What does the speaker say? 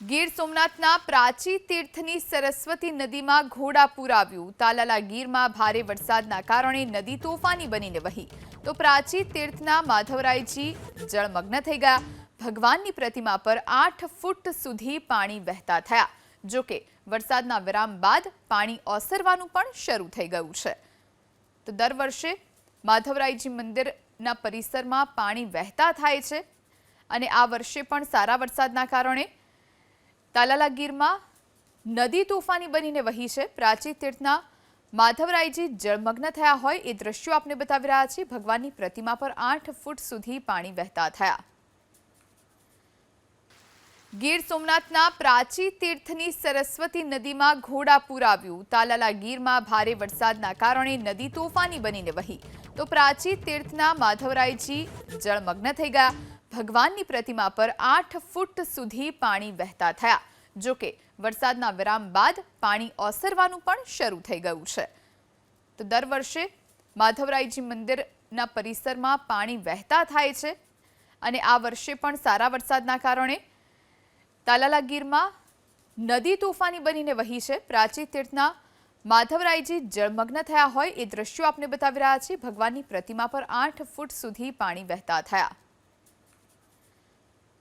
ગીર સોમનાથના પ્રાચી તીર્થની સરસ્વતી નદીમાં ઘોડાપૂર આવ્યું। તાલાલા ગીરમાં ભારે વરસાદના કારણે નદી તોફાની બનીને વહી તો પ્રાચી તીર્થના માધવરાયજી જળમગ્ન થઈ ગયા। ભગવાનની પ્રતિમા પર 8 ફૂટ સુધી પાણી વહેતા થયા। જો કે વરસાદના વિરામ બાદ પાણી ઓસરવાનું પણ શરૂ થઈ ગયું છે। તો દર વર્ષે માધવરાયજી મંદિરના પરિસરમાં પાણી વહેતા થાય છે અને આ વર્ષે પણ સારા વરસાદના કારણે તાલાલા ગીરમાં નદી તોફાની બનીને વહી છે। પ્રાચી તીર્થના માધવરાયજી જળમગ્ન થયા હોય એ દ્રશ્યો આપને બતાવી રહ્યા છીએ। ભગવાનની પ્રતિમા પર 8 ફૂટ સુધી પાણી વહેતા થયા। ગીર સોમનાથના પ્રાચી તીર્થની સરસ્વતી નદીમાં ઘોડાપૂર આવ્યું। તાલાલા ગીરમાં ભારે વરસાદના કારણે નદી તોફાની બનીને વહી તો પ્રાચી તીર્થના માધવરાયજી જળમગ્ન થઈ ગયા। ભગવાનની પ્રતિમા પર 8 ફૂટ સુધી પાણી વહેતા થયા। જો કે વરસાદના વિરામ બાદ પાણી ઓસરવાનું પણ શરૂ થઈ ગયું છે। તો દર વર્ષે માધવરાયજી મંદિરના પરિસરમાં પાણી વહેતા થાય છે અને આ વર્ષે પણ સારા વરસાદના કારણે તાલાલા ગીરમાં નદી તોફાની બનીને વહી છે। પ્રાચી તીર્થના માધવરાયજી જળમગ્ન થયા હોય એ દ્રશ્યો આપને બતાવી રહ્યા છીએ। ભગવાનની પ્રતિમા પર 8 ફૂટ સુધી પાણી વહેતા થયા।